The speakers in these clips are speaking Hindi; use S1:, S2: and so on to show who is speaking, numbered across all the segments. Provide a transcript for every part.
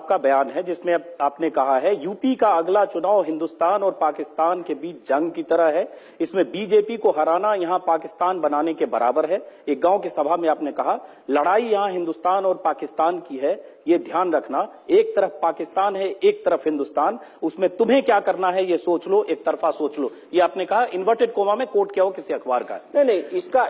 S1: आपका बयान है जिसमें आपने कहा है यूपी का अगला चुनाव हिंदुस्तान और पाकिस्तान के बीच जंग की तरह है। इसमें बीजेपी को हराना यहां पाकिस्तान बनाने के बराबर है। एक गांव की सभा में आपने कहा लड़ाई यहां हिंदुस्तान और पाकिस्तान की है, ये ध्यान रखना। एक तरफ पाकिस्तान है, एक तरफ हिंदुस्तान, उसमें तुम्हें क्या करना है ये सोच लो, एक तरफा सोच लो। ये आपने कहा इन्वर्टेड कोमा में, कोट किया हो किसी अखबार का।
S2: नहीं,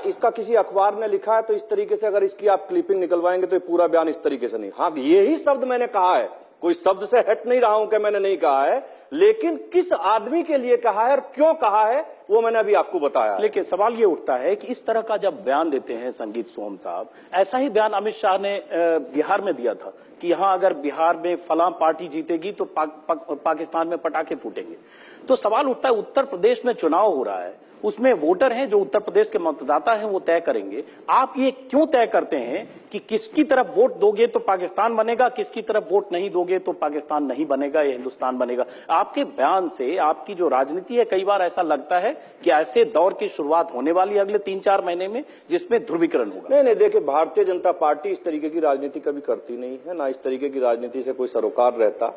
S2: इसका किसी अखबार ने लिखा है, तो इस तरीके से अगर इसकी आप क्लिपिंग निकलवाएंगे तो ये पूरा बयान इस तरीके से नहीं। हाँ, यही शब्द मैंने कहा है, कोई शब्द से हट नहीं रहा हूं कि मैंने नहीं कहा है, लेकिन किस आदमी के लिए कहा है और क्यों कहा है वो मैंने अभी आपको बताया।
S1: लेकिन सवाल ये उठता है कि इस तरह का जब बयान देते हैं संगीत सोम साहब, ऐसा ही बयान अमित शाह ने बिहार में दिया था कि यहां अगर बिहार में फलां पार्टी जीतेगी तो पाकिस्तान में पटाखे फूटेंगे। तो सवाल उठता है उत्तर प्रदेश में चुनाव हो रहा है, उसमें वोटर हैं जो उत्तर प्रदेश के मतदाता हैं वो तय करेंगे। आप ये क्यों तय करते हैं कि किसकी तरफ वोट दोगे तो पाकिस्तान बनेगा, किसकी तरफ वोट नहीं दोगे तो पाकिस्तान नहीं बनेगा, ये हिंदुस्तान बनेगा? आपके बयान से आपकी जो राजनीति है, कई बार ऐसा लगता है कि ऐसे दौर की शुरुआत होने वाली है अगले 3-4 महीने में जिसमें ध्रुवीकरण होगा।
S2: नहीं, देखिए, भारतीय जनता पार्टी इस तरीके की राजनीति कभी करती नहीं है, ना इस तरीके की राजनीति से कोई सरोकार रहता।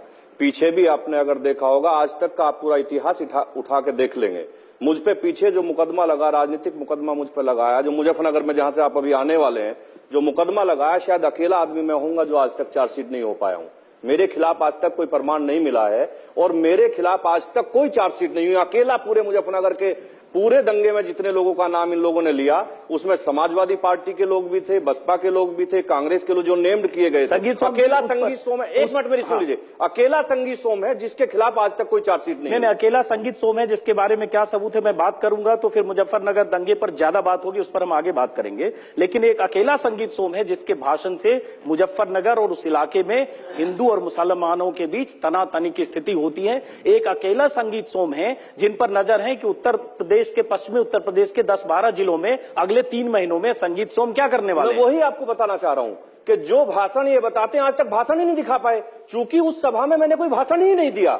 S2: पीछे भी आपने अगर देखा होगा, आज तक का आप पूरा इतिहास उठा के देख लेंगे, मुझ पे पीछे जो मुकदमा लगा, राजनीतिक मुकदमा मुझ पे लगाया, जो मुजफ्फरनगर में जहां से आप अभी आने वाले हैं, जो मुकदमा लगाया, शायद अकेला आदमी मैं होऊंगा जो आज तक चार्जशीट नहीं हो पाया हूं। मेरे खिलाफ आज तक कोई प्रमाण नहीं मिला है और मेरे खिलाफ आज तक कोई चार्जशीट नहीं हुई। अकेला पूरे मुजफ्फरनगर के पूरे दंगे में जितने लोगों का नाम इन लोगों ने लिया, उसमें समाजवादी पार्टी के लोग भी थे, बसपा के लोग भी थे, कांग्रेस के लोग जो नेम्ड किए गए थे। अकेला संगीत सोम है, एक मिनट मेरी सुन लीजिए, अकेला संगीत सोम है जिसके खिलाफ आज तक कोई चार्जशीट नहीं।
S1: अकेला संगीत सोम है जिसके बारे में क्या सबूत है मैं बात करूंगा, तो फिर मुजफ्फरनगर दंगे पर ज्यादा बात होगी, उस पर हम आगे बात करेंगे। लेकिन एक अकेला संगीत सोम है जिसके भाषण से मुजफ्फरनगर और उस इलाके में हिंदू और मुसलमानों के बीच तनातनी की स्थिति होती है। एक अकेला संगीत सोम है जिन पर नजर है कि उत्तर प्रदेश के, पश्चिमी उत्तर प्रदेश के 10-12 जिलों में अगले 3 महीनों में संगीत सोम क्या करने वाले हैं?
S2: वही आपको बताना चाह रहा हूं कि जो भाषण ये बताते हैं आज तक भाषण ही नहीं दिखा पाए, चूंकि उस सभा में मैंने कोई भाषण ही नहीं दिया।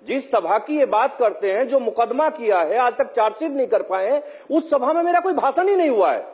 S2: जिस सभा की ये बात करते हैं, जो मुकदमा किया है, आज तक चार्जशीट नहीं कर पाए, उस सभा में मेरा कोई भाषण ही नहीं हुआ है।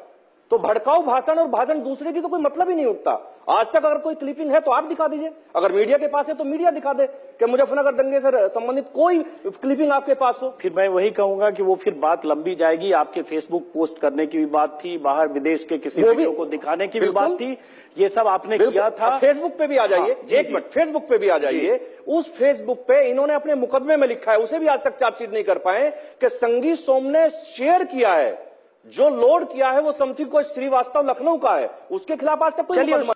S2: तो भड़काऊ भाषण और भाषण दूसरे की तो कोई मतलब ही नहीं उठता। आज तक अगर कोई क्लिपिंग है तो आप दिखा दीजिए, अगर मीडिया के पास है तो मीडिया दिखा दे कि मुजफ्फरनगर दंगे से संबंधित कोई क्लिपिंग आपके पास हो।
S1: फिर मैं वही कहूंगा कि वो फिर बात लंबी जाएगी। आपके फेसबुक पोस्ट करने की भी बात थी, बाहर विदेश के किसी वीडियो को दिखाने की भी बात थी, ये सब आपने किया था।
S2: फेसबुक पे भी आ जाइए, एक मिनट, फेसबुक पे भी आ जाइए। उस फेसबुक पे इन्होंने अपने मुकदमे में लिखा है, उसे भी आज तक चार्जशीट नहीं कर पाए कि संगीत सोम ने शेयर किया है, जो लोड किया है वो समथिंग कोई श्रीवास्तव लखनऊ का है, उसके खिलाफ आज तक कोई